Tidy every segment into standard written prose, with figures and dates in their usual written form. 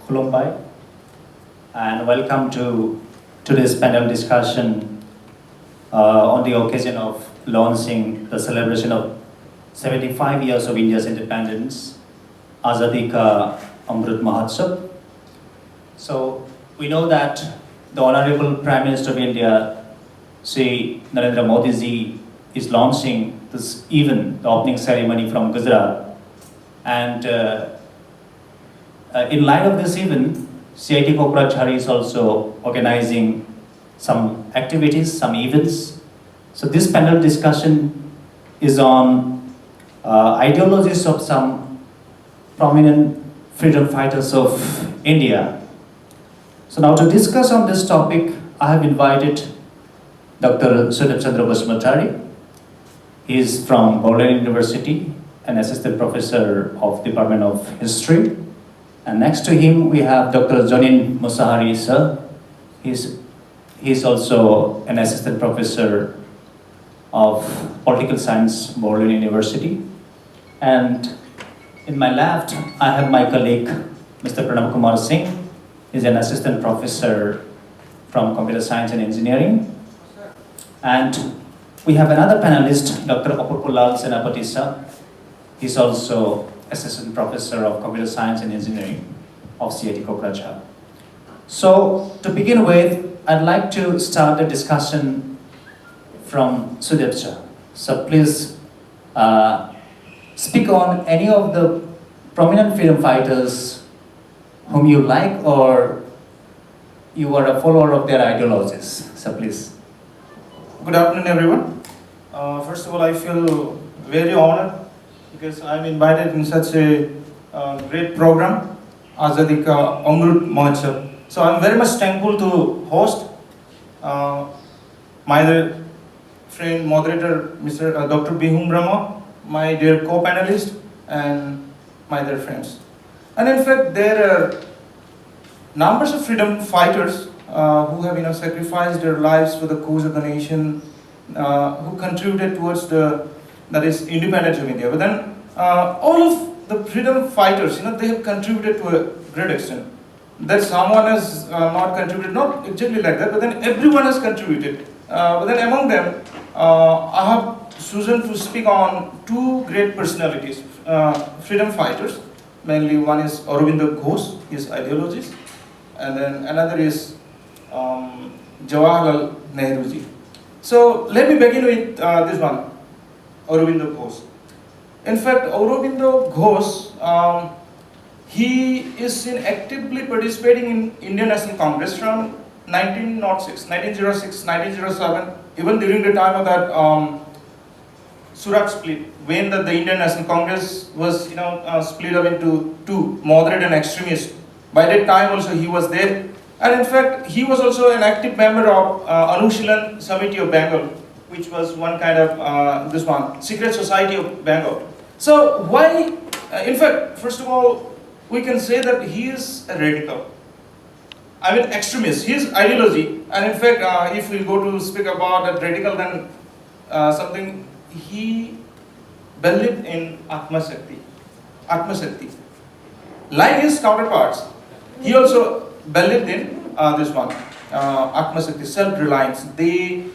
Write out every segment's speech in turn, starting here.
Khulumbai, and welcome to today's panel discussion on the occasion of launching the celebration of 75 years of India's independence, Azadi ka Amrut Mahatsov. So we know that the Honorable Prime Minister of India, Sri Narendra Modi ji, is launching this event, the opening ceremony from Gujarat, and in light of this event, CITK Kokrajhar is also organizing some activities, some events. So this panel discussion is on ideologies of some prominent freedom fighters of India. So now to discuss on this topic, I have invited Dr. Prafulla Basumatary. He is from Borat University, an assistant professor of Department of History. And next to him, we have Dr. Jonin Musahari, sir. He's also an assistant professor of political science, Borat University. And in my left, I have my colleague, Mr. Kumar Singh. He's an assistant professor from computer science and engineering. And we have another panelist, Dr. Prafulla Basumatary, sir. He's also assistant professor of computer science and engineering of CITK Kokrajhar. So to begin with, I'd like to start the discussion from Sudipcha. So please speak on any of the prominent freedom fighters whom you like or you are a follower of their ideologies. So please. Good afternoon, everyone. First of all, I feel very honored because I'm invited in such a great program, Azadi ka Amrut Mahotsav. So I'm very much thankful to host my dear friend, moderator, Mr. Dr. Bihung Brahma, my dear co-panelist, and my dear friends. And in fact, there are numbers of freedom fighters who have sacrificed their lives for the cause of the nation, who contributed towards that is independence of India. But then all of the freedom fighters, they have contributed to a great extent. That someone has not contributed, not exactly like that, but then everyone has contributed. But then among them, I have chosen to speak on two great personalities, freedom fighters. Mainly one is Aurobindo Ghosh, his ideologies, and then another is Jawaharlal Nehru ji. So let me begin with this one, Aurobindo Ghosh. In fact, Aurobindo Ghosh, he is actively participating in Indian National Congress from 1906, 1907, even during the time of that Surat split, when the Indian National Congress was split up into two, moderate and extremist. By that time also he was there. And in fact, he was also an active member of Anushilan Samiti of Bengal, which was one kind of secret society of Bengal. So why, in fact, first of all, we can say that he is a radical. I mean, extremist. His ideology, and in fact, if we go to speak about that radical, then something he believed in Atma Shakti. Like his counterparts, he also believed in this one, Atma Shakti, self-reliance. They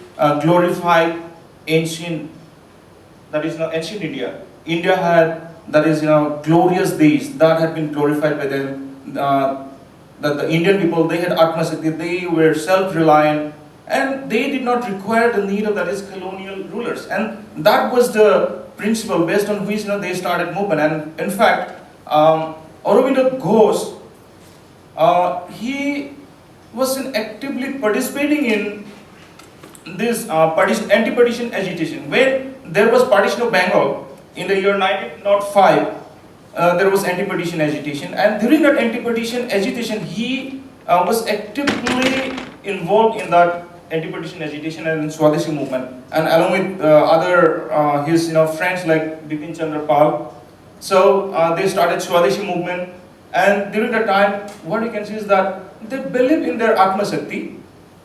glorified ancient India. India had, glorious days that had been glorified by them. That the Indian people, they had Atma Shakti, they were self-reliant, and they did not require the need of colonial rulers. And that was the principle based on which they started movement. And in fact, Aurobindo Ghosh, he was actively participating in this anti-partition agitation. When there was partition of Bengal in the year 1905, there was anti-partition agitation, and during that anti-partition agitation, he was actively involved in that anti-partition agitation and Swadeshi movement, and along with other his friends like Bipin Chandra Pal. So they started Swadeshi movement, and during that time, what you can see is that they believed in their Atma Shakti,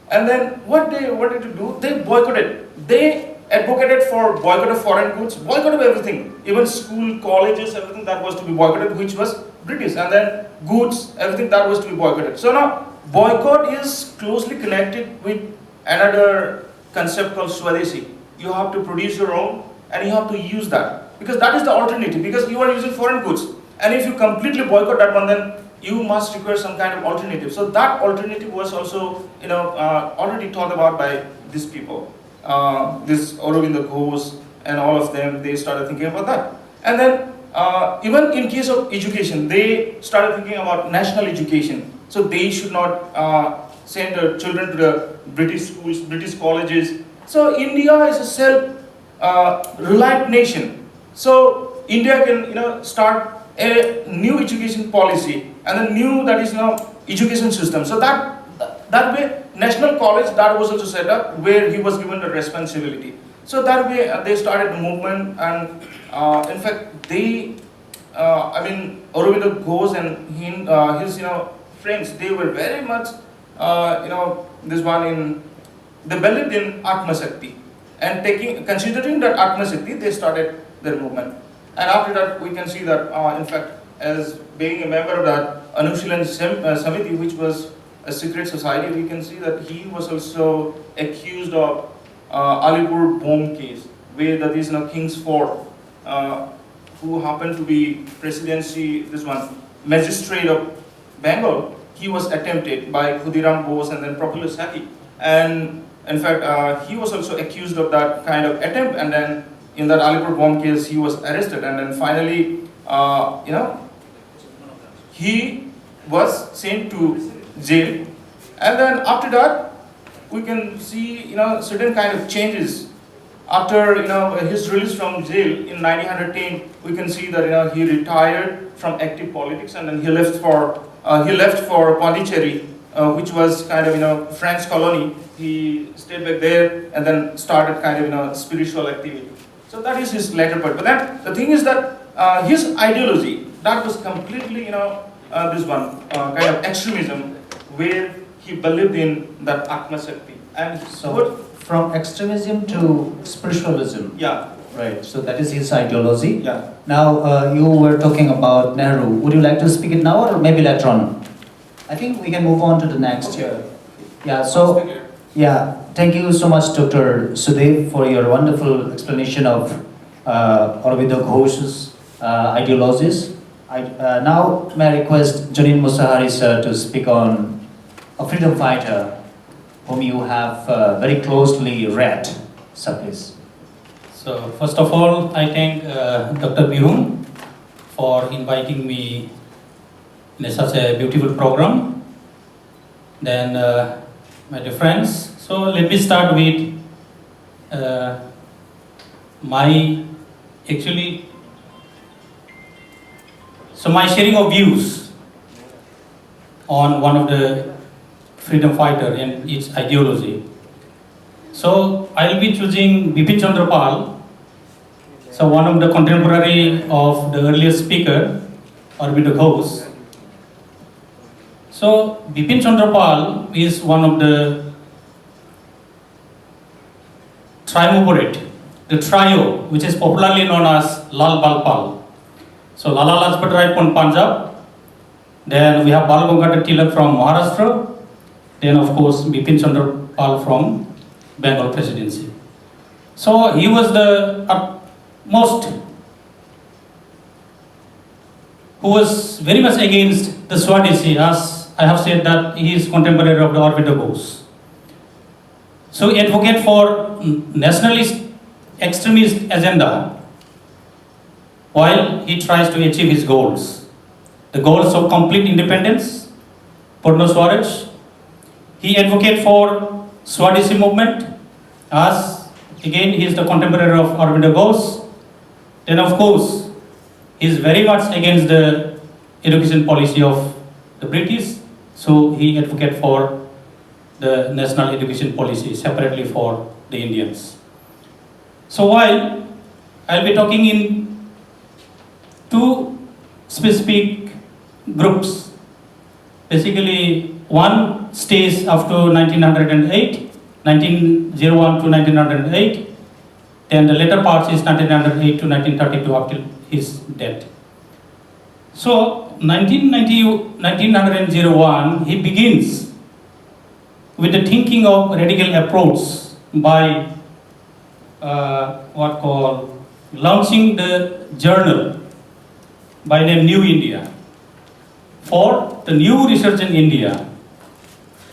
and then what they wanted to do, they boycotted. They advocated for boycott of foreign goods, boycott of everything, even school, colleges, everything that was to be boycotted, which was British, and then goods, everything that was to be boycotted. So now, boycott is closely connected with another concept called Swadeshi. You have to produce your own, and you have to use that, because that is the alternative, because you are using foreign goods, and if you completely boycott that one, then you must require some kind of alternative. So that alternative was also, already thought about by these people. This Aurobindo Ghosh and all of them, they started thinking about that. And then even in case of education, they started thinking about national education. So they should not send their children to the British schools, British colleges. So India is a self-reliant nation. So India can start a new education policy and a new education system. So that way, national college that was also set up where he was given the responsibility. So that way they started the movement, and in fact they, Aurobindo Ghosh and his friends, they were very much they believed in Atma Shakti, and considering that Atma Shakti, they started their movement. And after that, we can see that, in fact, as being a member of that Anushilan Samiti, which was a secret society, we can see that he was also accused of Alipur bomb case, where that is King's Ford, who happened to be magistrate of Bengal. He was attempted by Khudiram Bose and then Prafulla Basumatary. And in fact, he was also accused of that kind of attempt, and then in that Alipur bomb case, he was arrested, and then finally, he was sent to jail. And then after that, we can see certain kind of changes. After his release from jail in 1910, we can see that he retired from active politics, and then he left for Pondicherry, which was kind of French colony. He stayed back there and then started kind of spiritual activity. So that is his later part. But then the thing is that his ideology, that was completely kind of extremism, where he believed in that Atma Shakti. And so from extremism to spiritualism. Yeah. Right. So that is his ideology. Yeah. Now you were talking about Nehru. Would you like to speak it now or maybe later on? I think we can move on to the next. Okay. Yeah. So yeah. Thank you so much, Dr. Sudev, for your wonderful explanation of Aurobindo Ghosh's ideologies. Now may I request Janine Musahari sir to speak on a freedom fighter whom you have very closely read. Sir, please. So first of all, I thank Dr. Bihung for inviting me in such a beautiful program. Then, my dear friends, so let me start with my sharing of views on one of the freedom fighter and its ideology. So I'll be choosing Bipin Chandra Pal, so one of the contemporary of the earlier speaker, Aurobindo Ghosh. So Bipin Chandra Pal is one of the triumvirate, the trio, which is popularly known as Lal Bal Pal. So Lala Lajpat Rai from Punjab, then we have Bal Gangadhar Tilak from Maharashtra, then of course Bipin Chandra Pal from Bengal presidency. So he was the most, who was very much against the Swadeshi, as I have said that he is contemporary of the Aurobindo Ghosh. So he advocate for nationalist extremist agenda while he tries to achieve his goals. The goals of complete independence, Purna Swaraj. He advocate for Swadeshi movement, as again he is the contemporary of Aurobindo Ghosh. Then of course, he is very much against the education policy of the British, so he advocate for the national education policy separately for the Indians. So while I'll be talking in two specific groups, basically one stays up to 1901 to 1908, Then the later parts is 1908 to 1932 up till his death. So 1901, he begins with the thinking of radical approach by launching the journal by name New India for the new research in India.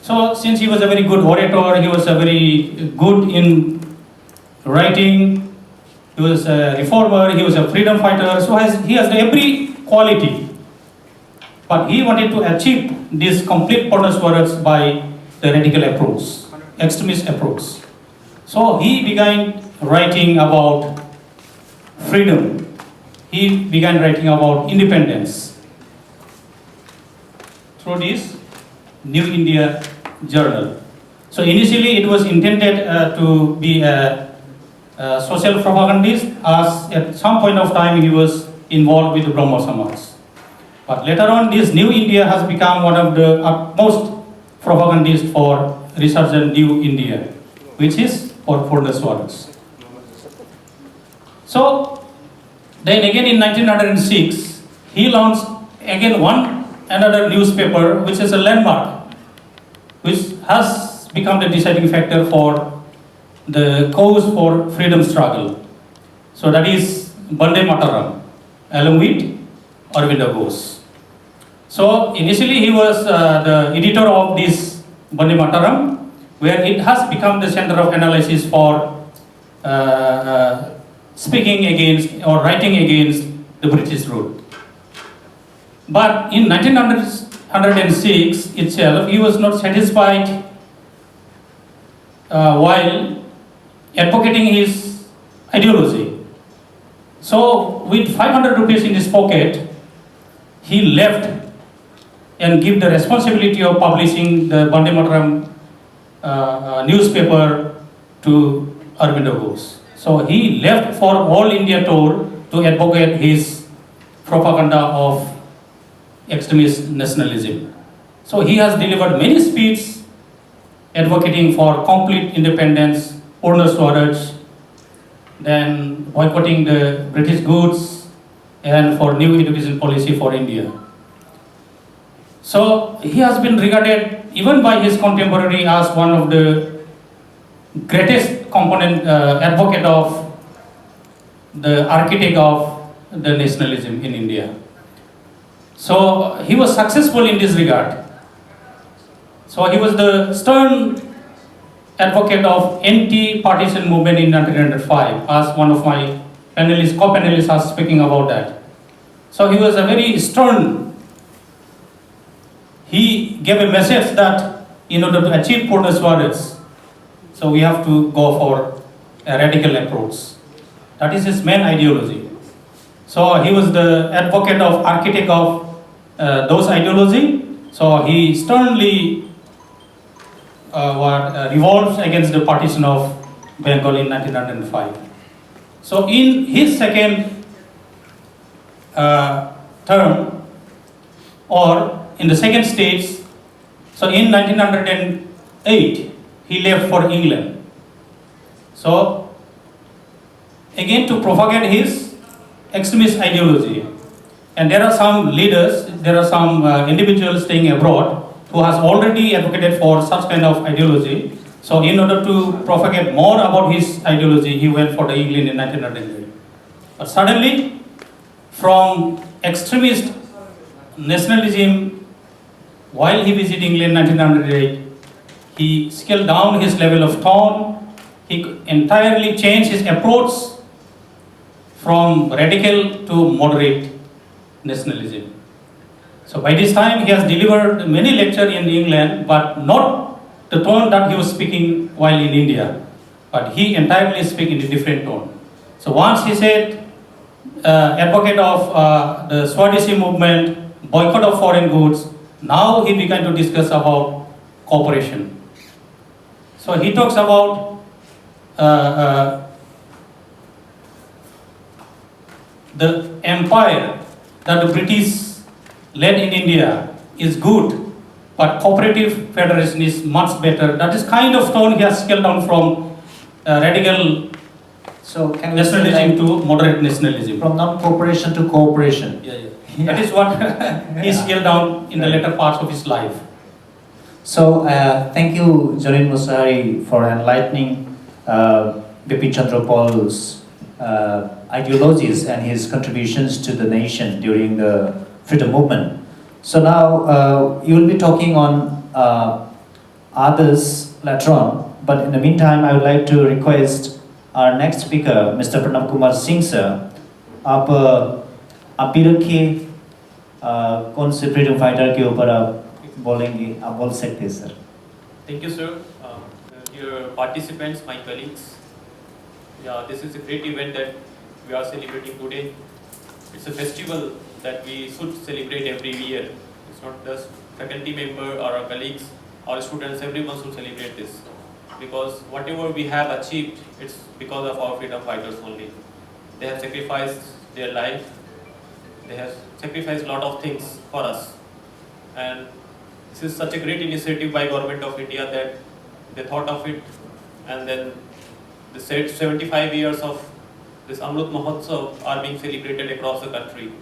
So since he was a very good orator, he was a very good in writing, he was a reformer, he was a freedom fighter, so he has every quality. But he wanted to achieve this complete Purna Swaraj by the radical approach, extremist approach. So he began writing about freedom. He began writing about independence through this New India journal. So initially it was intended to be a social propagandist, as at some point of time he was involved with the Brahmo Samaj. But later on, this New India has become one of the utmost propagandists for research in New India, which is for Purna Swaraj. So then again in 1906, he launched again another newspaper, which is a landmark, which has become the deciding factor for the cause for freedom struggle. So that is Vande Mataram, along with Aurobindo Ghosh. So initially he was the editor of this Vande Mataram, where it has become the center of analysis for speaking against or writing against the British rule. But in 1906 itself, he was not satisfied while advocating his ideology. So with 500 rupees in his pocket, he left and gave the responsibility of publishing the Vande Mataram newspaper to Aurobindo Ghosh. So he left for all India tour to advocate his propaganda of extremist nationalism. So he has delivered many speeches advocating for complete independence, Purna Swaraj, then boycotting the British goods, and for new education policy for India. So he has been regarded even by his contemporary as one of the greatest advocate of the architect of the nationalism in India. So he was successful in this regard. So he was the stern advocate of anti-partition movement in 1905, as one of my co-panelists are speaking about that. So he was a very stern. He gave a message that in order to achieve Purna Swaraj, so we have to go for a radical approach. That is his main ideology. So he was the advocate of architect of those ideology. So he sternly revolts against the partition of Bengal in 1905. So in his second term, or in the second stage, so in 1908, he left for England. So again to propagate his extremist ideology. And there are some leaders, there are some individuals staying abroad who has already advocated for such kind of ideology. So in order to propagate more about his ideology, he went for the England in 1908. But suddenly, from extremist nationalism, while he visited England in 1908, he scaled down his level of tone. He entirely changed his approach from radical to moderate nationalism. So by this time, he has delivered many lectures in England, but not the tone that he was speaking while in India. But he entirely speaks in a different tone. So once he said, advocate of the Swadeshi movement, boycott of foreign goods, now he began to discuss about cooperation. So he talks about the empire that the British led in India is good, but cooperative federation is much better. That is kind of tone he has scaled down from radical So can we say nationalism like to moderate nationalism. from non-cooperation to cooperation? Yeah, yeah. Yeah. That is what he scaled down in the later parts of his life. So thank you, Jarin Musari, for enlightening Bipin Chandra Paul's ideologies and his contributions to the nation during the freedom movement. So now you will be talking on others later on, but in the meantime, I would like to request our next speaker, Mr. Pranab Kumar Singh sir, आप रखिए कौन से freedom fighter के ऊपर आप बोलेंगे, आप बोल सकते हैं sir. Thank you, sir. Dear participants, my colleagues. Yeah, this is a great event that we are celebrating today. It's a festival that we should celebrate every year. It's not just faculty member or our colleagues, our students, everyone should celebrate this. Because whatever we have achieved, it's because of our freedom fighters only. They have sacrificed their life. They have sacrificed a lot of things for us. And this is such a great initiative by Government of India that they thought of it, and then the 75 years of this Amrut Mahotsav are being celebrated across the country.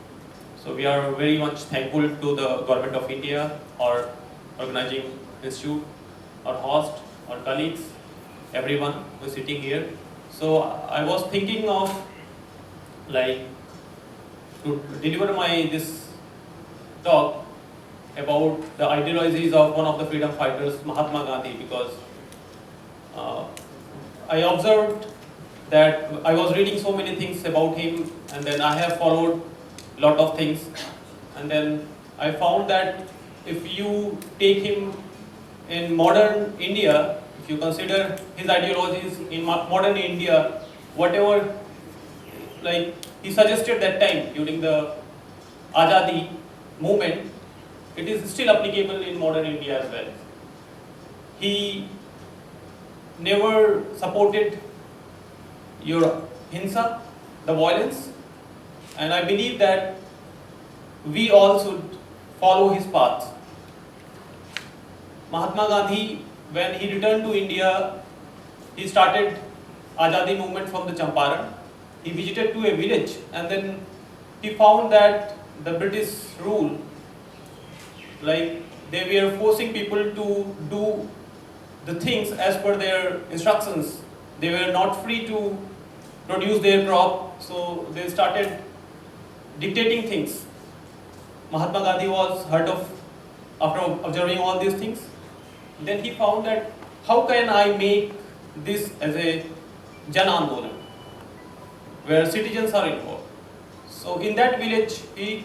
So we are very much thankful to the Government of India, our organizing institute, our host, our colleagues, everyone who is sitting here. So I was thinking of like to deliver this talk about the ideologies of one of the freedom fighters, Mahatma Gandhi, because I observed that I was reading so many things about him, and then I have followed a lot of things, and then I found that if you take him in modern India, if you consider his ideologies in modern India, whatever like he suggested that time during the Azadi movement, it is still applicable in modern India as well. He never supported your hinsa, the violence, and I believe that we all should follow his path. Mahatma Gandhi, when he returned to India, he started Azadi movement from the Champaran. He visited to a village, and then he found that the British rule, like they were forcing people to do the things as per their instructions. They were not free to produce their crop, so they started dictating things. Mahatma Gandhi was heard of after observing all these things. Then he found that how can I make this as a Jan Andolan, where citizens are involved. So in that village, he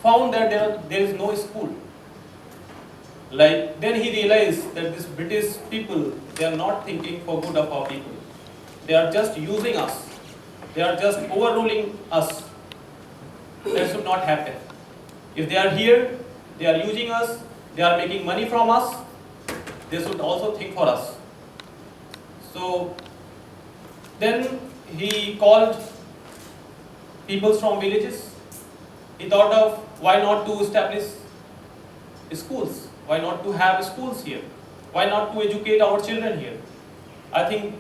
found that there is no school. Like then he realized that these British people, they are not thinking for good of our people. They are just using us. They are just overruling us. That should not happen. If they are here, they are using us, they are making money from us, they should also think for us. So then he called people from villages. He thought of why not to establish schools, why not to have schools here, why not to educate our children here. I think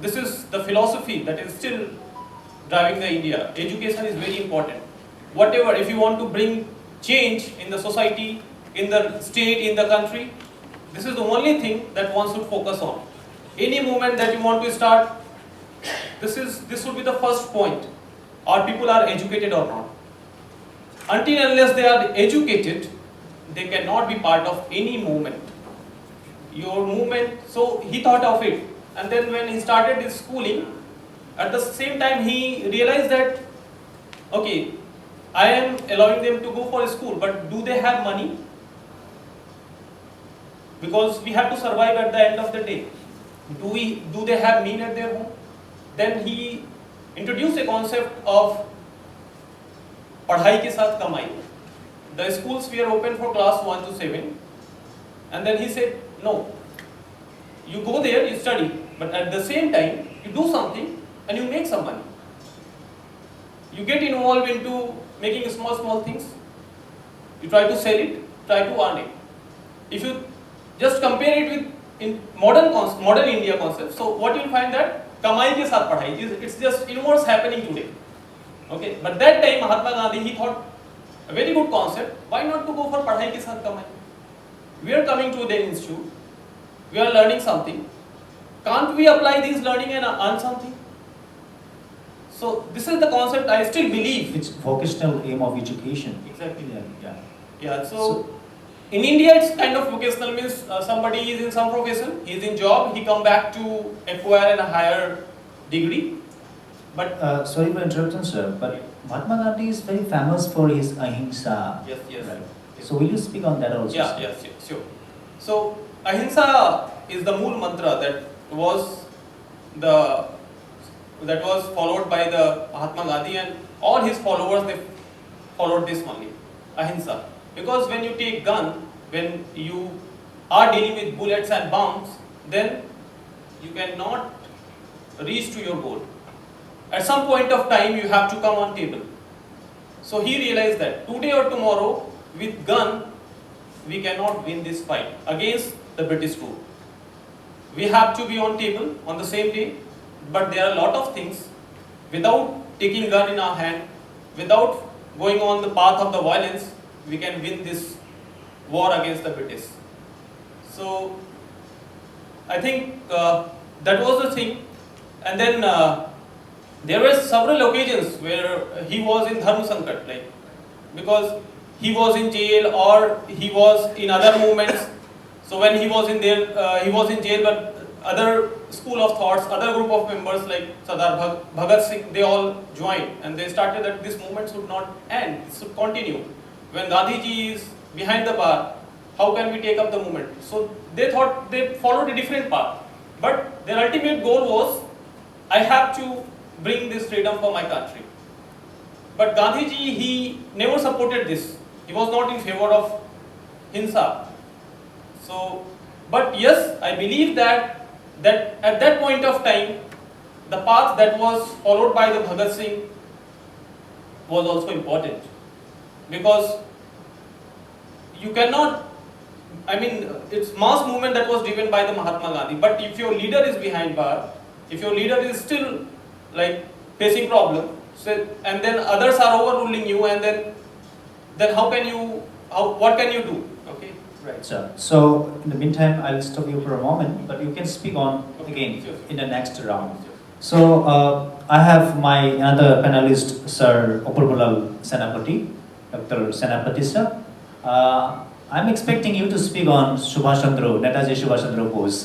this is the philosophy that is still driving the India. Education is very important. Whatever, if you want to bring change in the society, in the state, in the country, this is the only thing that one should focus on. Any movement that you want to start, this should be the first point. Our people are educated or not. Until and unless they are educated, they cannot be part of any movement. Your movement, so he thought of it. And then when he started his schooling, at the same time he realized that, okay, I am allowing them to go for school, but do they have money? Because we have to survive at the end of the day. Do they have mean at their home? Then he introduced a concept of padhai ke saath kamai. The schools were open for class 1 to 7, and then he said, no, you go there, you study, but at the same time, you do something and you make some money. You get involved into making small things. You try to sell it, try to earn it. If you just compare it with in modern India concept, so what you'll find that कमाई के साथ पढ़ाई, it's just inverse happening today. Okay, but that time Mahatma Gandhi, he thought a very good concept. Why not to go for पढ़ाई के साथ कमाई? We are coming to the institute, we are learning something. Can't we apply this learning and earn something? So this is the concept I still believe. It's vocational aim of education. Exactly. Yeah. So in India, it's kind of vocational, means somebody is in some profession, he is in job, he come back to acquire a higher degree. But sorry for interrupting, sir, but Mahatma Gandhi is very famous for his ahimsa. yes. Right. So will you speak on that also? Yeah, sir? yes, sure. So ahimsa is the mool mantra that was followed by the Mahatma Gandhi, and all his followers, they followed this only, ahimsa. Because when you take gun, when you are dealing with bullets and bombs, then you cannot reach to your goal. At some point of time, you have to come on table. So he realized that today or tomorrow, with gun, we cannot win this fight against the British rule. We have to be on table on the same day, but there are a lot of things. Without taking gun in our hand, without going on the path of the violence, we can win this war against the British. So I think that was the thing. And then there were several occasions where he was in Dharma Sankat, like because he was in jail or he was in other movements. So when he was in there, he was in jail, but other school of thoughts, other group of members like Sardar Bhagat Singh, they all joined, and they started that this movement should not end, it should continue. When Gandhiji is behind the bar, how can we take up the movement? So they thought they followed a different path, but their ultimate goal was, I have to bring this freedom for my country. But Gandhiji, he never supported this. He was not in favor of Hinsa. So, but yes, I believe that at that point of time, the path that was followed by the Bhagat Singh was also important. Because you cannot, I mean, it's mass movement that was driven by the Mahatma Gandhi. But if your leader is behind bar, if your leader is still like facing problem, so, and then others are overruling you, and then how can you, what can you do? Okay. Right, sir. So in the meantime, I'll stop you for a moment, but you can speak on again Sure. in the next round. So I have my another panelist, Sir Prafulla Senapati, Dr. Senapati sir. I'm expecting you to speak on Subhash Chandra, Netaji Subhash Chandra Bose.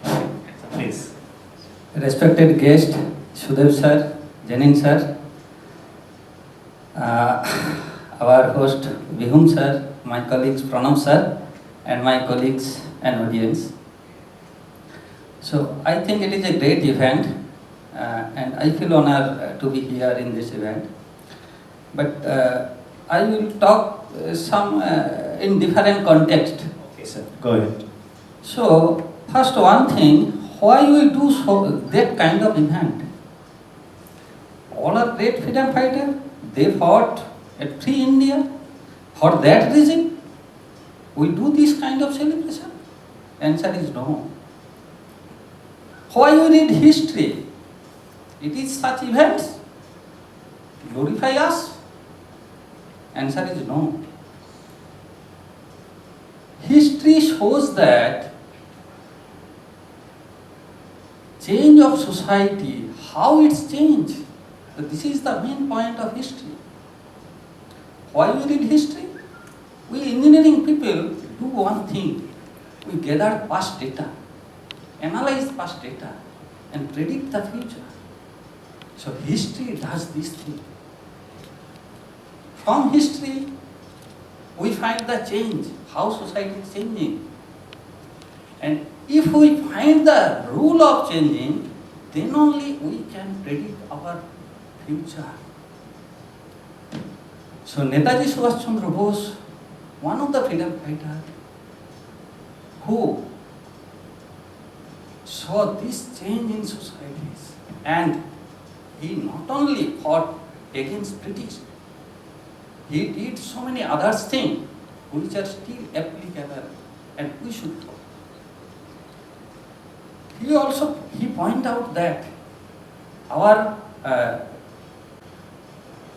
So please. Respected guest, Sudev sir, Janin sir, our host Bihung sir, my colleagues Pranam sir, and my colleagues and audience. So I think it is a great event, and I feel honored to be here in this event. But I will talk some in different context. Okay, sir. Go ahead. So first one thing, why we do that kind of event? All are great freedom fighters. They fought at free India. For that reason, we do this kind of celebration? Answer is no. Why we read history? It is such events glorify us? Answer is no. History shows that change of society, how it's changed. So this is the main point of history. Why we read history? We engineering people do one thing. We gather past data, analyze past data, and predict the future. So history does this thing. From history, we find the change, how society is changing. And if we find the rule of changing, then only we can predict our future. So Netaji Subhash Chandra Bose, one of the freedom fighters, who saw this change in societies, and he not only fought against British, he did so many other things which are still applicable and we should follow. he point out that our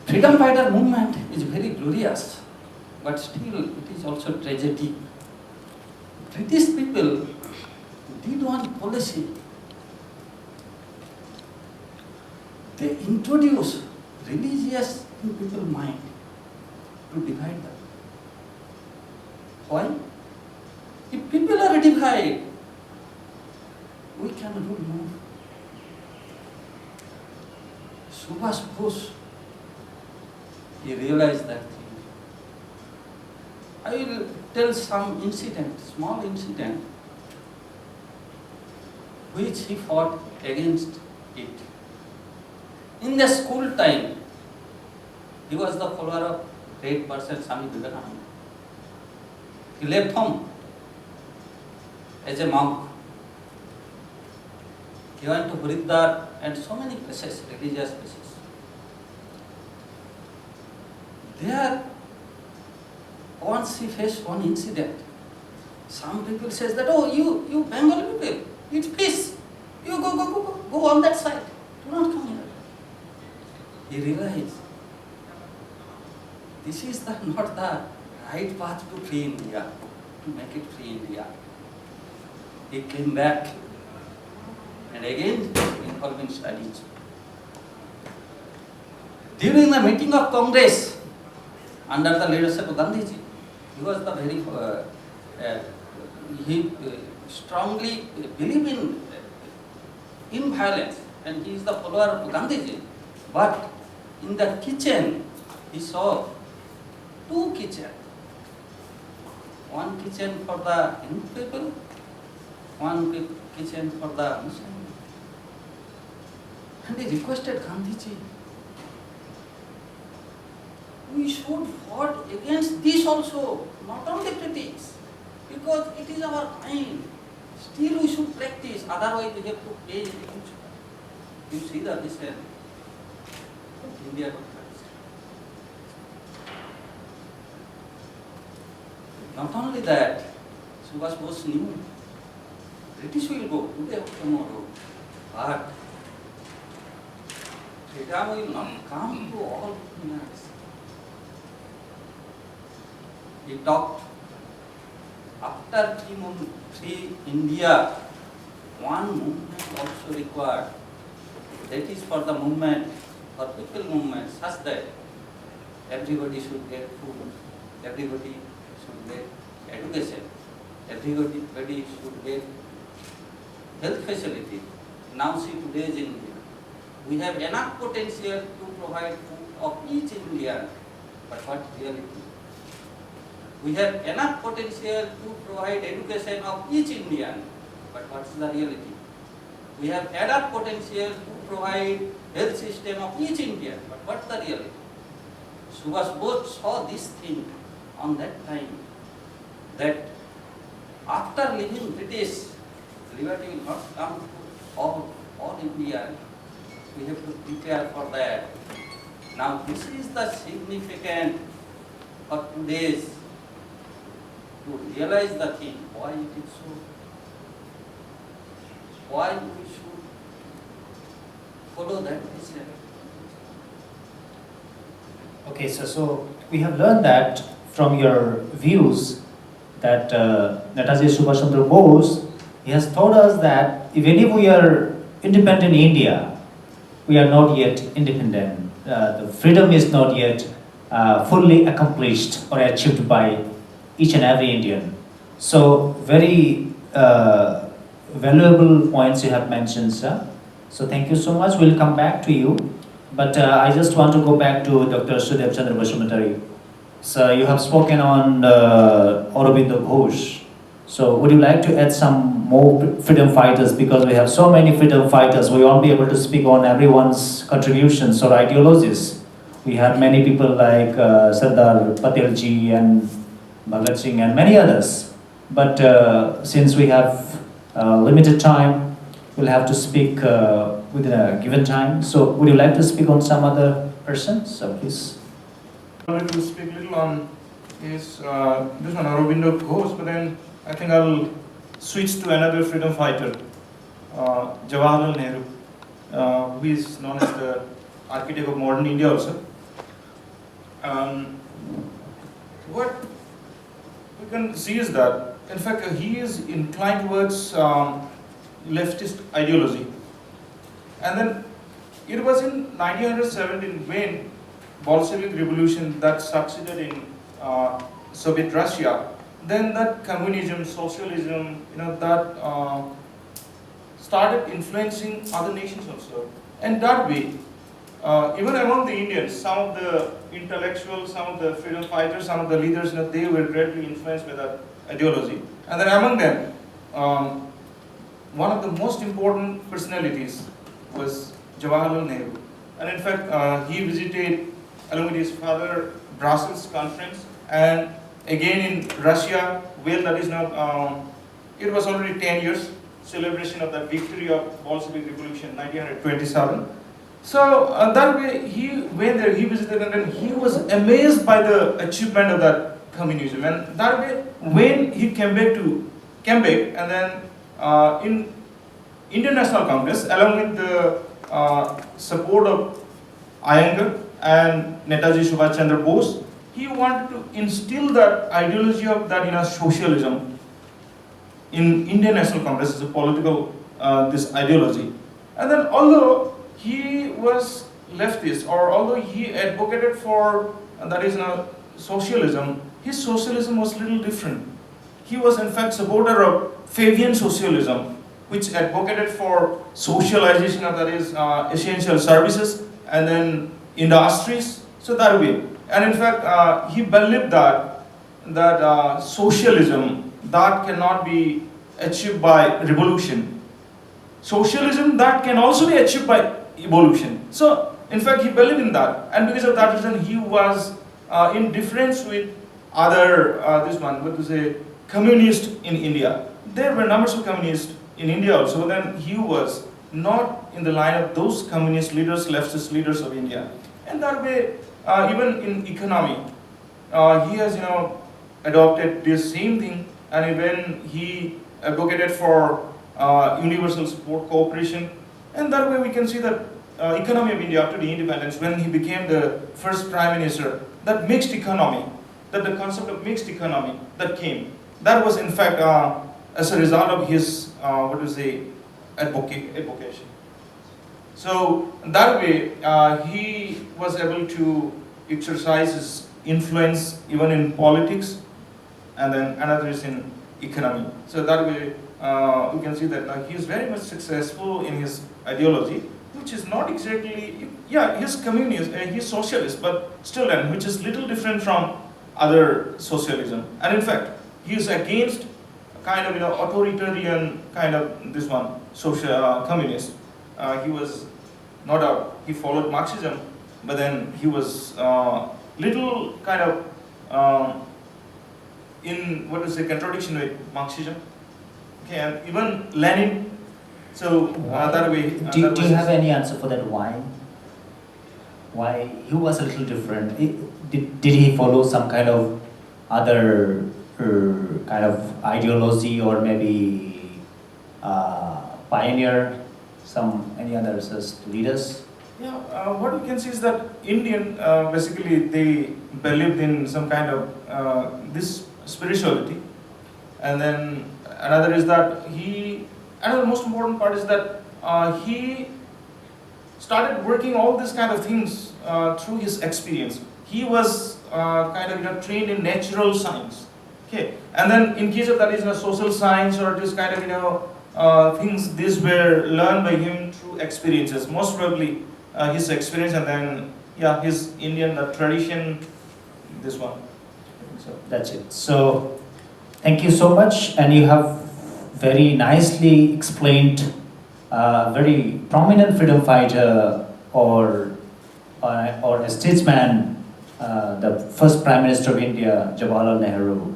freedom fighter movement is very glorious, but still it is also tragedy. British people did one policy. They introduced religious in people's mind to divide them. Why? If people are divided, we can rule more. Subhash Bose, he realized that thing. I will tell some incident, small incident, which he fought against it. In the school time, he was the follower of great person Swami Vivekananda. He left home as a monk. He went to Haridwar and so many places, religious places. There, once he faced one incident. Some people says that, oh, you Bengal people, eat fish. You go on that side. Do not come here. He realized this is not the right path to free India, to make it free India. He came back and again involved in studies. During the meeting of Congress, under the leadership of Gandhi, he was the very, he strongly believed in violence, and he is the follower of Gandhi. But in the kitchen, he saw two kitchens. One kitchen for the Hindu people, one kitchen for the Muslim. And he requested Gandhiji, we should fight against this also, not only British, because it is our mind. Still we should practice, otherwise we have to pay huge. You see the listen. India got first. Not only that, Subhash Bose knew British will go today or tomorrow, but freedom will not come to all humans. He talked after free India, one movement also required. That is for the movement, for people movement, such that everybody should get food, everybody should get education, everybody should get health facility. Now see today's India. We have enough potential to provide food of each Indian, but what reality? We have enough potential to provide education of each Indian, but what is the reality? We have enough potential to provide health system of each Indian, but what is the reality? Subhash Bose saw this thing on that time, that after leaving British, liberty will not come to all Indian. We have to prepare for that. Now this is the significant for today's, to realize the thing, why it is so, why we should follow that vision. Okay, so we have learned that from your views that Netaji Subhash Chandra Bose, he has told us that even if we are independent in India, we are not yet independent. The freedom is not yet fully accomplished or achieved by each and every Indian. So very valuable points you have mentioned, sir. So thank you so much. We'll come back to you. But I just want to go back to Dr. Sudeb Chandra Basumatary. So you have spoken on Aurobindo Ghosh. So would you like to add some more freedom fighters? Because we have so many freedom fighters, we won't be able to speak on everyone's contributions or ideologies. We have many people like Sardar Patelji and Bhagat Singh and many others. But since we have limited time, we'll have to speak within a given time. So would you like to speak on some other person? So please. I wanted to speak a little on is this one Aurobindo Ghosh, but then I think I'll switch to another freedom fighter. Jawaharlal Nehru, who is known as the architect of modern India also. What we can see is that, in fact, he is inclined towards leftist ideology. And then it was in 1917 when Bolshevik revolution that succeeded in Soviet Russia, then that communism, socialism, that started influencing other nations also. And that way, even among the Indians, some of the intellectuals, some of the freedom fighters, some of the leaders, they were greatly influenced by that ideology. And then among them, one of the most important personalities was Jawaharlal Nehru. And in fact, he visited, along with his father, Brussels conference, and again in Russia, well, that is now, it was already 10 years, celebration of the victory of Bolshevik Revolution, 1927. So that way, he went there, he visited, and then he was amazed by the achievement of that communism. And that way, when he came back, and then in Indian National Congress, along with the support of Iyengar and Netaji Subhash Chandra Bose, he wanted to instill that ideology of that socialism in Indian National Congress as a political this ideology. And then although he was leftist, or although he advocated for that is socialism, his socialism was a little different. He was in fact supporter of Fabian socialism, which advocated for socialization of that is essential services and then industries. So that way, and in fact, he believed that socialism that cannot be achieved by revolution. Socialism that can also be achieved by evolution. So in fact, he believed in that, and because of that reason, he was in difference with other communist in India. There were numbers of communists in India also, but then he was not in the line of those communist leaders, leftist leaders of India. And that way, even in economy, he has adopted this same thing, and when he advocated for universal support cooperation, and that way we can see that economy of India after the independence, when he became the first prime minister, that mixed economy, that the concept of mixed economy that came, that was in fact as a result of his advocation. So that way he was able to exercise his influence even in politics, and then another is in economy. So that way we can see that he is very much successful in his ideology, which is not exactly, he's communist, he's socialist, but still then, which is little different from other socialism. And in fact, he is against kind of authoritarian kind of this one social communist. He was no doubt he followed Marxism, but then he was little kind of in contradiction with Marxism. Okay, and even Lenin. So that way. Do you have any answer for that? Why? Why he was a little different? Did he follow some kind of other kind of ideology, or maybe pioneer any other leaders? Yeah, what we can see is that Indian basically they believed in some kind of this spirituality, and then another is that another most important part is that he started working all these kind of things through his experience. He was kind of trained in natural science. Okay, and then in case of that is social science or this kind of things, these were learned by him through experiences. Most probably his experience, and then his Indian tradition. This one. So that's it. So thank you so much, and you have very nicely explained very prominent freedom fighter or a statesman, the first Prime Minister of India, Jawaharlal Nehru.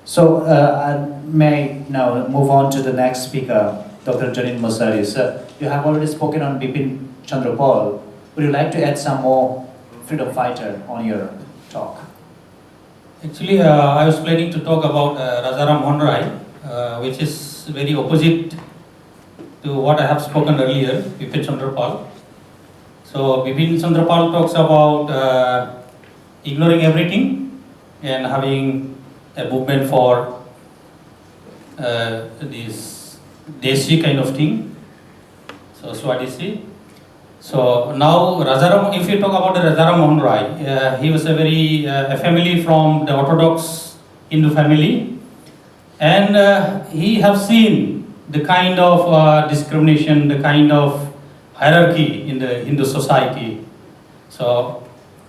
So I may now move on to the next speaker, Dr. Janine Mosari. Sir, you have already spoken on Bipin Chandra Pal. Would you like to add some more freedom fighter on your talk? Actually, I was planning to talk about Rajaram Mohan Rai, which is very opposite to what I have spoken earlier, Bipin Chandra Pal. So Bipin Chandra Pal talks about ignoring everything and having a movement for this Desi kind of thing. So Swadesi. So now Rajaram, if you talk about the Rajaram Mohan Rai, he was a family from the Orthodox Hindu family, and he have seen the kind of discrimination, the kind of hierarchy in the Hindu society. So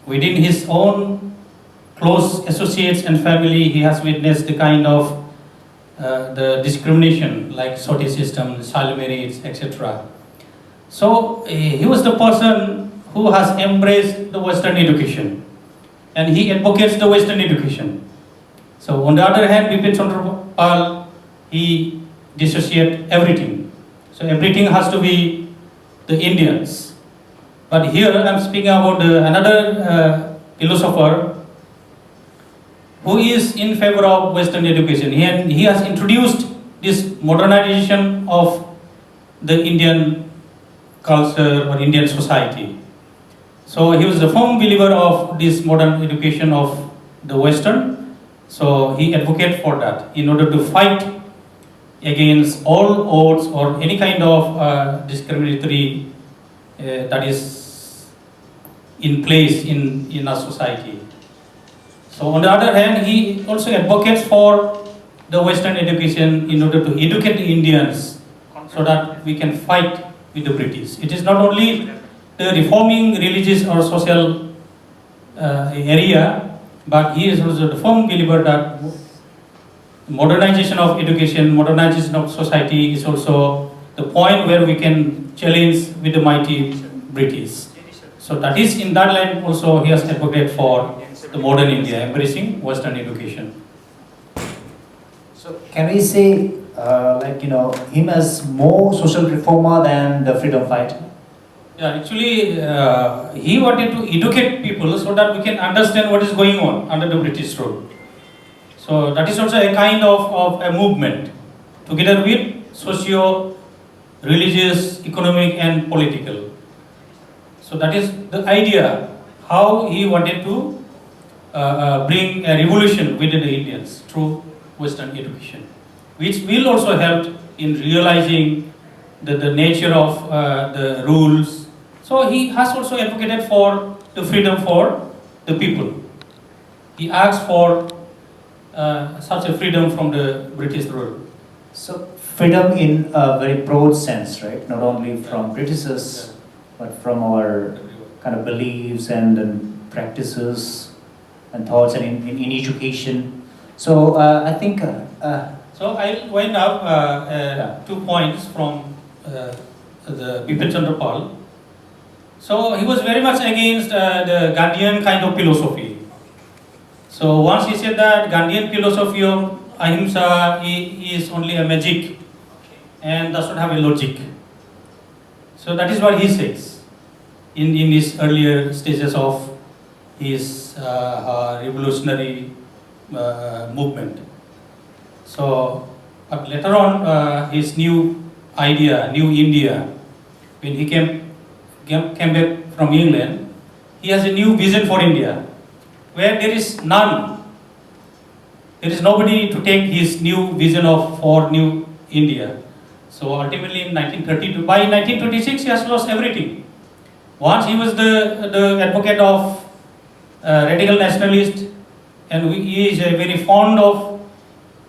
within his own close associates and family, he has witnessed the kind of the discrimination like Soti system, child marriage, etc. So he was the person who has embraced the Western education, and he advocates the Western education. So on the other hand, Bipin Chandra Pal, he dissociates everything. So everything has to be the Indians. But here I am speaking about another philosopher who is in favor of Western education. He has introduced this modernization of the Indian culture or Indian society. So he was a firm believer of this modern education of the Western. So he advocated for that in order to fight against all odds or any kind of discriminatory that is in place in our society. So on the other hand, he also advocates for the Western education in order to educate the Indians so that we can fight with the British. It is not only the reforming religious or social area, but he is also the firm believer that modernization of education, modernization of society is also the point where we can challenge with the mighty British. So that is in that line also he has advocated for the modern India, embracing Western education. So can we say, him as more social reformer than the freedom fighter? Yeah, actually, he wanted to educate people so that we can understand what is going on under the British rule. So that is also a kind of a movement, together with socio-religious, economic and political. So that is the idea, how he wanted to bring a revolution within the Indians through Western education, which will also help in realizing the nature of the rules. So he has also advocated for the freedom for the people. He asked for such a freedom from the British rule. So freedom in a very broad sense, right? Not only from Britishers, but from our kind of beliefs and practices and thoughts and in education. So I think... So I'll wind up 2 points from the Bipin Chandra Pal. So he was very much against the Gandhian kind of philosophy. So once he said that Gandhian philosophy of ahimsa is only a magic and does not have a logic. So that is what he says in his earlier stages of his revolutionary movement. So, but later on, his new idea, New India, when he came back from England, he has a new vision for India, where there is none. There is nobody to take his new vision for New India. So ultimately, in 1932, by 1926, he has lost everything. Once he was the advocate of radical nationalist, and he is very fond of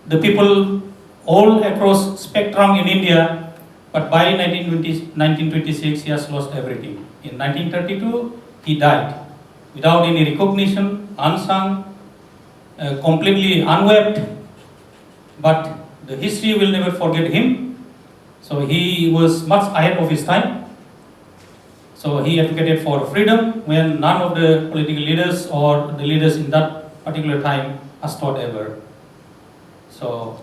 the people all across spectrum in India, but by 1926 he has lost everything. In 1932 he died without any recognition, unsung, completely unwept, but the history will never forget him. So he was much ahead of his time. So he advocated for freedom when none of the political leaders or the leaders in that particular time has thought ever. So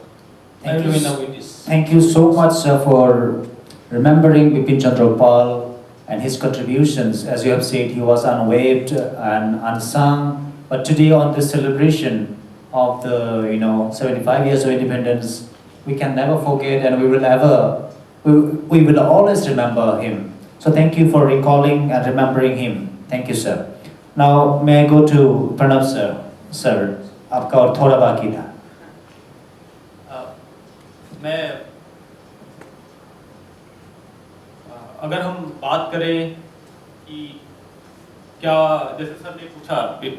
I will end up with this. Thank you so much for remembering Bipin Chandra Pal and his contributions. As you have said, he was unwaived and unsung. But today, on this celebration of the 75 years of independence, we can never forget, and we will ever we will always remember him. So thank you for recalling and remembering him. Thank you, sir. Now, may I go to Pranav, sir? Sir, आपका और थोड़ा बाकी था. मैं अगर हम बात करें कि क्या, जैसे सर ने पूछा कि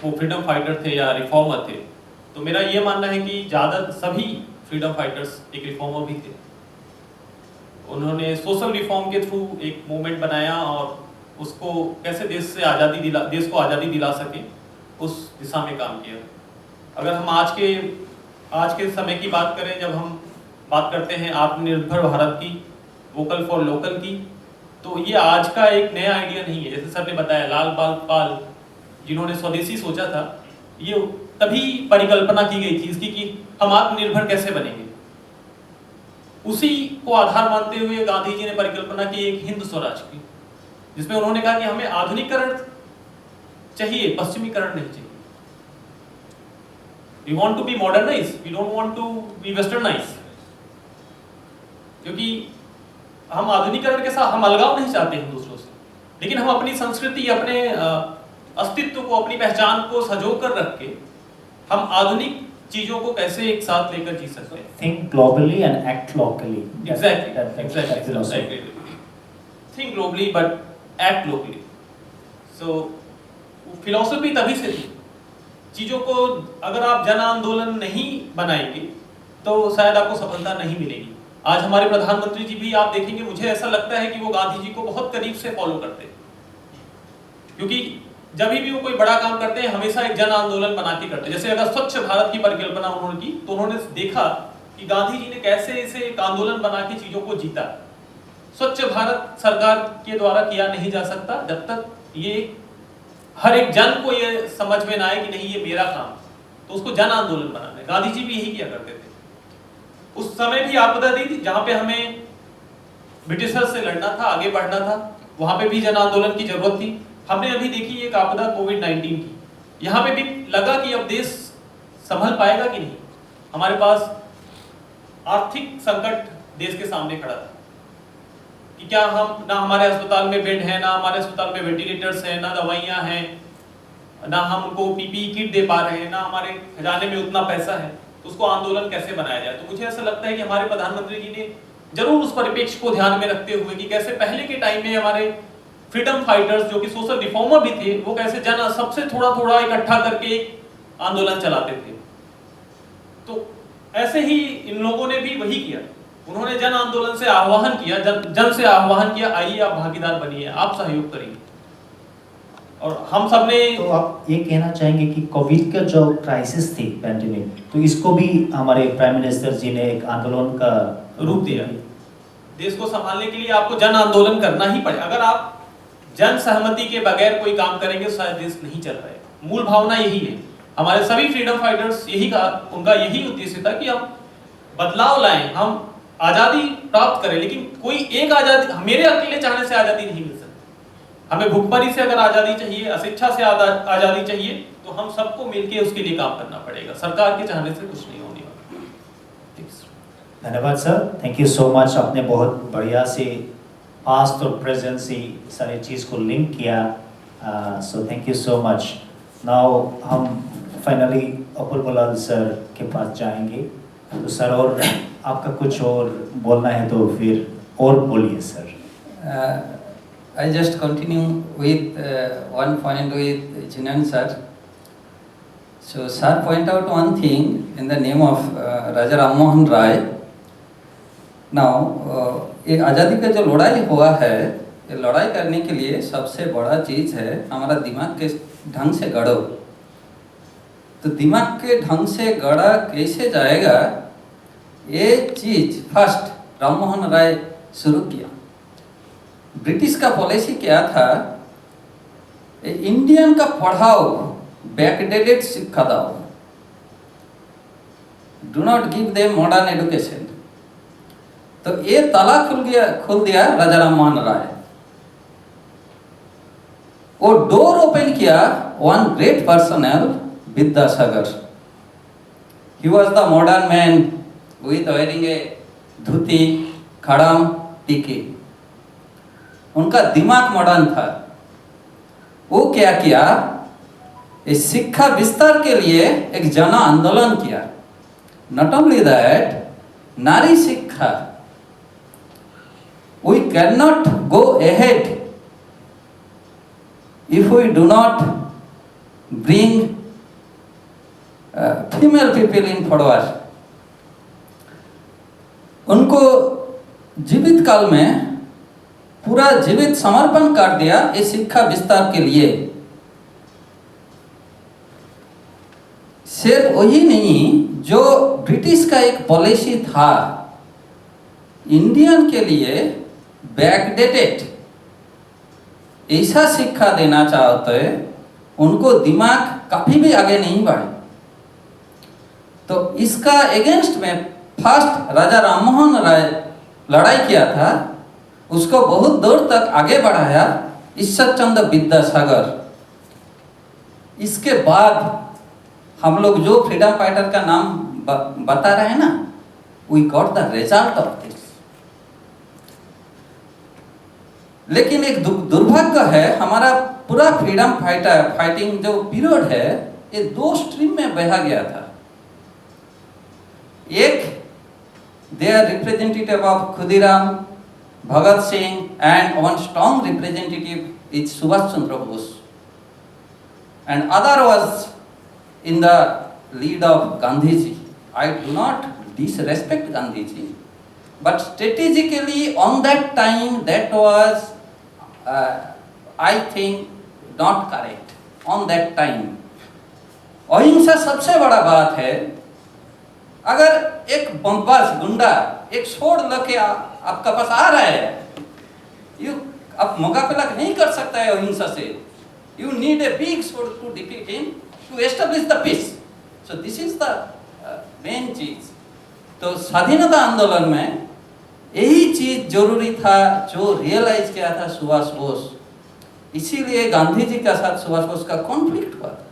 वो फ्रीडम फाइटर थे या रिफॉर्मर थे, तो मेरा ये मानना है कि ज़्यादा सभी फ्रीडम फाइटर्स एक रिफॉर्मर भी थे. उन्होंने सोशल रिफॉर्म के थ्रू एक मूवमेंट बनाया और उसको कैसे देश को आज़ादी दिला सके उस दिशा में काम किया. अगर हम आज के समय की बात करें, जब हम बात करते हैं आत्मनिर्भर भारत की, वोकल फॉर लोकल की, तो ये आज का एक नया आइडिया नहीं है. जैसे सर ने बताया, लाल बाल पाल जिन्होंने स्वदेशी सोचा था, ये तभी परिकल्पना की गई थी इसकी कि हम आत्मनिर्भर कैसे बनेंगे. उसी को आधार मानते हुए गांधी जी ने परिकल्पना की एक हिंद स्वराज की, जिसमें उन्होंने कहा कि हमें आधुनिकरण चाहिए, पश्चिमीकरण नहीं चाहिए. We want to be modernized, we don't want to be westernized. क्योंकि हम आधुनिकरण के साथ हम अलगाव नहीं चाहते हैं दूसरों से, लेकिन हम अपनी संस्कृति, अपने अस्तित्व को, अपनी पहचान को सजो कर रख के हम आधुनिक चीजों को कैसे एक साथ लेकर जी सकते हैं. Think globally and act locally. Exactly. Think globally but act locally. So philosophy तभी से थी. चीजों को अगर आप जन आंदोलन नहीं बनाएंगे तो शायद आपको सफलता नहीं मिलेगी. आज हमारे प्रधानमंत्री जी भी आप देखेंगे, मुझे ऐसा लगता है कि वो गांधी जी को बहुत करीब से फॉलो करते हैं, क्योंकि जब भी वो कोई बड़ा काम करते हैं हमेशा एक जन आंदोलन बना के करते हैं. जैसे अगर स्वच्छ भारत की परिकल्पना उन्होंने की, तो उन्होंने देखा कि गांधी जी ने कैसे इसे एक आंदोलन बना के चीजों को जीता. स्वच्छ भारत सरकार के द्वारा किया नहीं जा सकता जब तक ये हर एक जन को ये समझ में ना आए कि नहीं ये मेरा काम, तो उसको जन आंदोलन बनाना है. गांधी जी भी यही किया करते थे. उस समय भी आपदा दी थी, जहां पे हमें ब्रिटिशर्स से लड़ना था, आगे बढ़ना था, वहां पे भी जन आंदोलन की जरूरत थी. हमने अभी देखी एक आपदा कोविड-19 की, यहाँ पे भी लगा कि अब देश संभल पाएगा कि नहीं. हमारे पास आर्थिक संकट देश के सामने खड़ा था कि क्या हम, ना हमारे अस्पताल में बेड है, ना हमारे अस्पताल में वेंटिलेटर्स हैं, ना दवाइयाँ हैं, ना हम उनको पीपीई किट दे पा रहे हैं, ना हमारे खजाने में उतना पैसा है. तो उसको आंदोलन कैसे बनाया जाए. तो मुझे ऐसा लगता है कि हमारे प्रधानमंत्री जी ने जरूर उस परिप्रेक्ष्य को ध्यान में रखते हुए कि कैसे पहले के टाइम में हमारे फ्रीडम फाइटर्स जो कि सोशल रिफॉर्मर भी थे, वो कैसे जन सबसे थोड़ा थोड़ा इकट्ठा करके आंदोलन चलाते थे. तो ऐसे ही इन लोगों ने भी वही किया. उन्होंने जन आंदोलन से आह्वान किया, जन से आह्वान किया, आइए आप भागीदार बनिए, आप सहयोग करिए. और हम सब ने, तो आप ये कहना चाहेंगे कि कोविड का जो क्राइसिस थी, पैंडेमिक, तो इसको भी हमारे प्राइम मिनिस्टर जी ने एक आंदोलन का रूप दिया. देश को संभालने के लिए आपको जन आंदोलन करना ही पड़े. अगर आप जन सहमति के बगैर कोई काम करेंगे तो शायद देश नहीं चल रहा है. मूल भावना यही है. हमारे सभी फ्रीडम फाइटर्स यही का, उनका यही उद्देश्य था कि हम बदलाव लाएं, हम आजादी प्राप्त करें. लेकिन कोई एक आजादी, मेरे अकेले चाहने से आजादी नहीं मिल सकती. हमें भुखमरी से अगर आजादी चाहिए, अशिक्षा से आजादी चाहिए, तो हम सबको मिलकर उसके लिए काम करना पड़ेगा. सरकार के चाहने से कुछ नहीं होने वाला. धन्यवाद sir, thank you so much. आपने बहुत बढ़िया से पास्ट और प्रेजेंट से सारी चीज़ को लिंक किया. So thank you so much. Now हम फाइनली अपुल सर के पास जाएंगे. तो सर, और आपका कुछ और बोलना है तो फिर और बोलिए sir. I just continue with one point with Jinan sir. So sir point out one thing in the name of Raja Ram Mohan Rai. Now ये आज़ादी का जो लड़ाई हुआ है, ये लड़ाई करने के लिए सबसे बड़ा चीज़ है हमारा दिमाग के ढंग से गढ़ो. तो दिमाग के ढंग से गढ़ा कैसे जाएगा, ये चीज़ फर्स्ट राम मोहन राय शुरू किया. ब्रिटिश का पॉलिसी क्या था, इंडियन का पढ़ाओ, बैकडेटेड शिक्षा दाओ, do not give them modern education. तो ये ताला खुल दिया राजा राम मोहन राय. वो डोर ओपन किया one great personal, Vidyasagar. He was the modern man with wearing a dhuti, खड़म टीके। उनका दिमाग मॉडर्न था। वो क्या किया, इस शिक्षा विस्तार के लिए एक जन आंदोलन किया। नॉट ओनली दैट, नारी शिक्षा, we cannot go ahead if we do not bring female people in forward. उनको जीवित काल में पूरा जीवित समर्पण कर दिया इस शिक्षा विस्तार के लिए। सिर्फ वही नहीं, जो ब्रिटिश का एक पॉलिसी था इंडियन के लिए बैकडेटेड, ऐसा शिक्षा देना चाहते, उनको दिमाग कभी भी आगे नहीं बढ़े। तो इसका अगेंस्ट में फर्स्ट राजा राममोहन राय लड़ाई किया था, उसको बहुत दूर तक आगे बढ़ाया ईश्वर चंद्र विद्यासागर। इसके बाद हम लोग जो फ्रीडम फाइटर का नाम बता रहे हैं ना, we got the result of this. लेकिन एक दुर्भाग्य है, हमारा पूरा फ्रीडम फाइटिंग जो पीरियड है, ये दो स्ट्रीम में बहा गया था। एक, they are representative of Khudiram, Bhagat Singh, and one strong representative is Subhash Chandra Bose, and other was in the lead of Gandhi ji. I do not disrespect Gandhi ji, but strategically on that time that was I think not correct on that time. अहिंसा सबसे बड़ा बात है। अगर एक बमबाज गुंडा एक sword लेके आपका पास आ रहा है, आप मुकाबला नहीं कर सकता है अहिंसा से। You need a big sword to defeat him, to establish the peace. So this is the main चीज। तो स्वाधीनता आंदोलन में यही चीज जरूरी था, जो रियलाइज किया था सुभाष बोस। इसीलिए गांधी जी का साथ सुभाष बोस का कॉन्फ्लिक्ट हुआ था।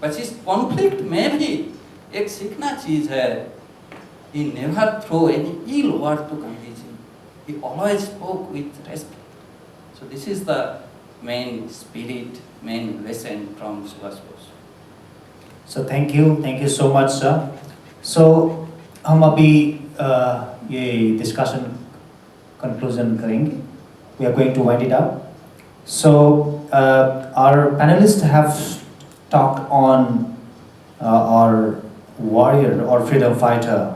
बस इस कॉन्फ्लिक्ट में भी एक सीखना चीज है, he never throw any ill word to Gandhi ji. He always spoke with respect. So this is the main spirit, main lesson from Subhash Bose. So thank you so much sir. So हम अभी ये discussion conclusion करेंगे. We are going to wind it up. So our panelists have talked on our warrior or freedom fighter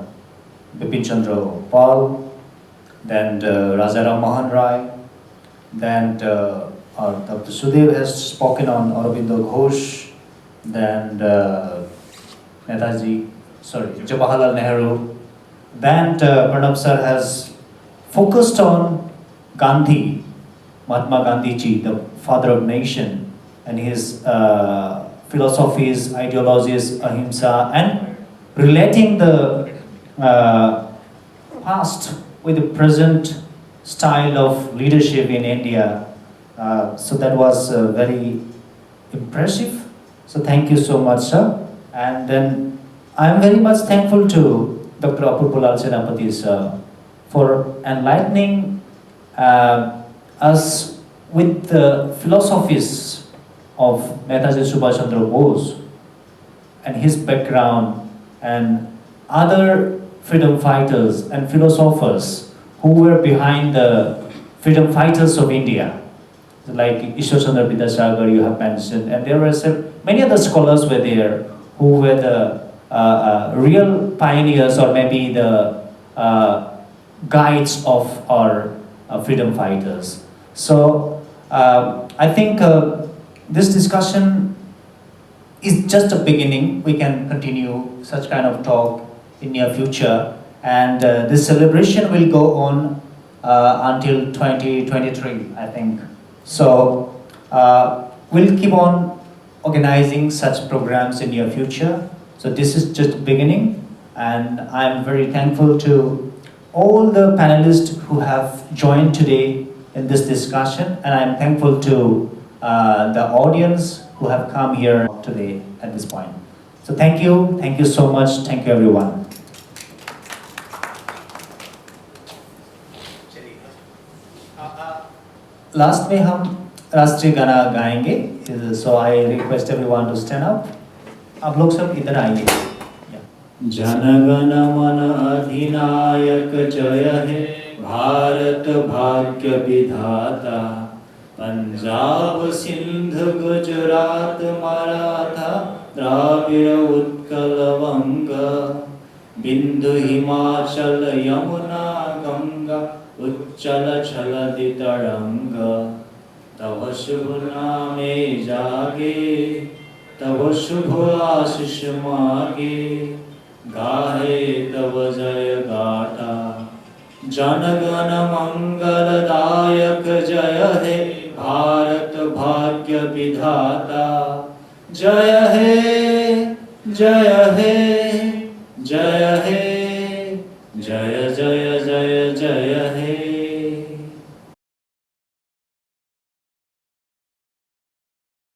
Bipin Chandra Pal, then Raja Ram Mohan Rai, then our Dr. Sudev has spoken on Aurobindo Ghosh, then Jawaharlal Nehru, then Pranab sir has focused on Gandhi, Mahatma Gandhi ji, the father of nation, and his philosophies, ideologies, ahimsa, and relating the past with the present style of leadership in India. So that was very impressive. So thank you so much, sir. And then I am very much thankful to Dr. Apurpulal Senapati, sir, for enlightening us with the philosophies of Netaji Subhash Chandra Bose and his background and other freedom fighters and philosophers who were behind the freedom fighters of India. Like Ishwar Chandra Vidyasagar you have mentioned, and there were many other scholars were there who were the real pioneers or maybe the guides of our freedom fighters. So I think this discussion is just a beginning. We can continue such kind of talk in near future, and this celebration will go on until 2023, I think. So we'll keep on organizing such programs in near future. So this is just beginning, and I'm very thankful to all the panelists who have joined today in this discussion, and I'm thankful to the audience who have come here today at this point. So thank you so much, thank you everyone. Last में हम राष्ट्रीय गाना गाएंगे, so I request everyone to stand up. आप लोग सब इधर आइए। जनगण मन अधिनायक जय हे भारत भाग्य विधाता, पंजाब सिंध गुजरात मराठा द्राविड़ उत्कल वंग, बिंदु हिमाचल यमुना गंगा उच्चल छलदि तरंग, तव शुभ नामे जागे तव शुभ आशीष मागे, गाहे तव जय गाथा जनगण मंगलदायक जय हे भारत भाग्य विधाता, जय हे जय हे जय हे जय जय जय जय हे